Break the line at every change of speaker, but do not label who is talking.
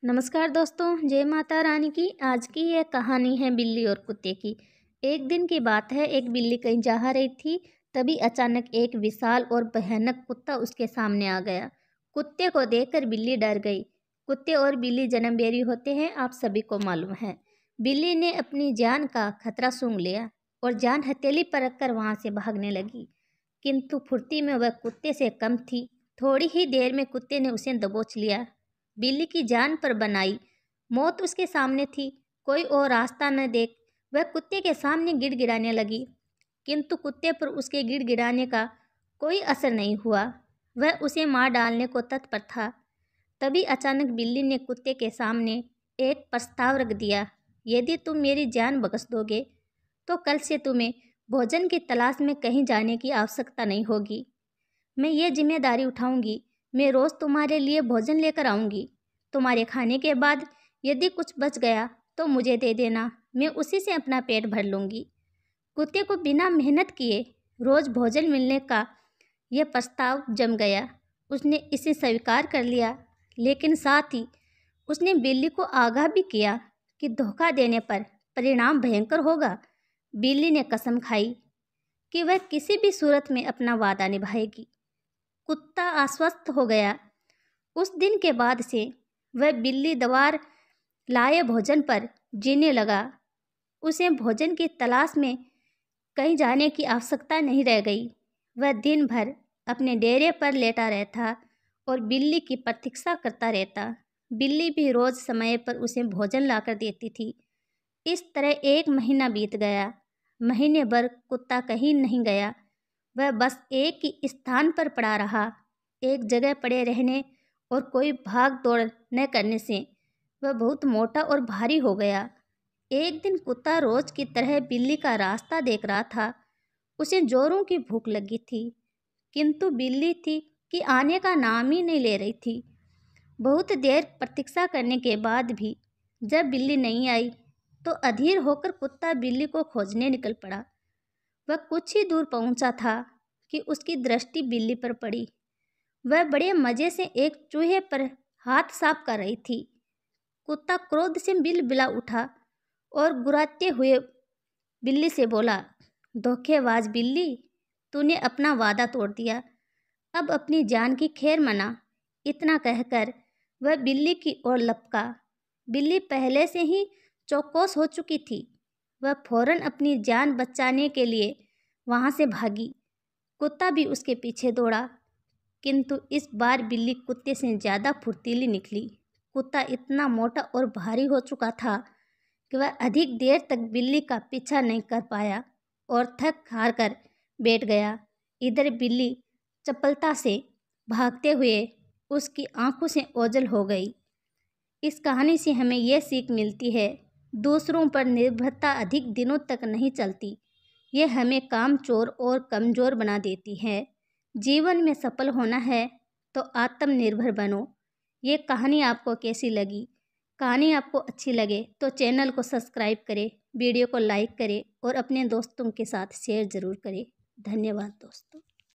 नमस्कार दोस्तों, जय माता रानी की। आज की यह कहानी है बिल्ली और कुत्ते की। एक दिन की बात है, एक बिल्ली कहीं जा रही थी। तभी अचानक एक विशाल और भयानक कुत्ता उसके सामने आ गया। कुत्ते को देखकर बिल्ली डर गई। कुत्ते और बिल्ली जन्मभेरी होते हैं, आप सभी को मालूम है। बिल्ली ने अपनी जान का खतरा सूंघ लिया और जान हथेली पर रखकर वहाँ से भागने लगी, किंतु फुर्ती में वह कुत्ते से कम थी। थोड़ी ही देर में कुत्ते ने उसे दबोच लिया। बिल्ली की जान पर बनाई मौत उसके सामने थी। कोई और रास्ता न देख वह कुत्ते के सामने गिड़गिड़ाने लगी, किंतु कुत्ते पर उसके गिड़गिड़ाने का कोई असर नहीं हुआ। वह उसे मार डालने को तत्पर था। तभी अचानक बिल्ली ने कुत्ते के सामने एक प्रस्ताव रख दिया। यदि तुम मेरी जान बख्श दोगे तो कल से तुम्हें भोजन की तलाश में कहीं जाने की आवश्यकता नहीं होगी। मैं ये जिम्मेदारी उठाऊंगी। मैं रोज़ तुम्हारे लिए भोजन लेकर आऊँगी। तुम्हारे खाने के बाद यदि कुछ बच गया तो मुझे दे देना, मैं उसी से अपना पेट भर लूँगी। कुत्ते को बिना मेहनत किए रोज़ भोजन मिलने का यह प्रस्ताव जम गया। उसने इसे स्वीकार कर लिया, लेकिन साथ ही उसने बिल्ली को आगाह भी किया कि धोखा देने पर परिणाम भयंकर होगा। बिल्ली ने कसम खाई कि वह किसी भी सूरत में अपना वादा निभाएगी। कुत्ता आश्वस्त हो गया। उस दिन के बाद से वह बिल्ली द्वार लाए भोजन पर जीने लगा। उसे भोजन की तलाश में कहीं जाने की आवश्यकता नहीं रह गई। वह दिन भर अपने डेरे पर लेटा रहता और बिल्ली की प्रतीक्षा करता रहता। बिल्ली भी रोज़ समय पर उसे भोजन लाकर देती थी। इस तरह 1 महीना बीत गया। महीने भर कुत्ता कहीं नहीं गया। वह बस एक ही स्थान पर पड़ा रहा। एक जगह पड़े रहने और कोई भाग दौड़ न करने से वह बहुत मोटा और भारी हो गया। एक दिन कुत्ता रोज की तरह बिल्ली का रास्ता देख रहा था। उसे जोरों की भूख लगी थी, किंतु बिल्ली थी कि आने का नाम ही नहीं ले रही थी। बहुत देर प्रतीक्षा करने के बाद भी जब बिल्ली नहीं आई तो अधीर होकर कुत्ता बिल्ली को खोजने निकल पड़ा। वह कुछ ही दूर पहुंचा था कि उसकी दृष्टि बिल्ली पर पड़ी। वह बड़े मज़े से एक चूहे पर हाथ साफ कर रही थी। कुत्ता क्रोध से बिलबिला उठा और गुर्राते हुए बिल्ली से बोला, धोखेबाज बिल्ली, तूने अपना वादा तोड़ दिया। अब अपनी जान की खैर मना। इतना कहकर वह बिल्ली की ओर लपका। बिल्ली पहले से ही चौकस हो चुकी थी। वह फौरन अपनी जान बचाने के लिए वहाँ से भागी। कुत्ता भी उसके पीछे दौड़ा, किंतु इस बार बिल्ली कुत्ते से ज़्यादा फुर्तीली निकली। कुत्ता इतना मोटा और भारी हो चुका था कि वह अधिक देर तक बिल्ली का पीछा नहीं कर पाया और थक हार कर बैठ गया। इधर बिल्ली चपलता से भागते हुए उसकी आंखों से ओझल हो गई। इस कहानी से हमें यह सीख मिलती है, दूसरों पर निर्भरता अधिक दिनों तक नहीं चलती। यह हमें कामचोर और कमज़ोर बना देती है। जीवन में सफल होना है तो आत्मनिर्भर बनो। ये कहानी आपको कैसी लगी? कहानी आपको अच्छी लगे तो चैनल को सब्सक्राइब करें, वीडियो को लाइक करें और अपने दोस्तों के साथ शेयर ज़रूर करें। धन्यवाद दोस्तों।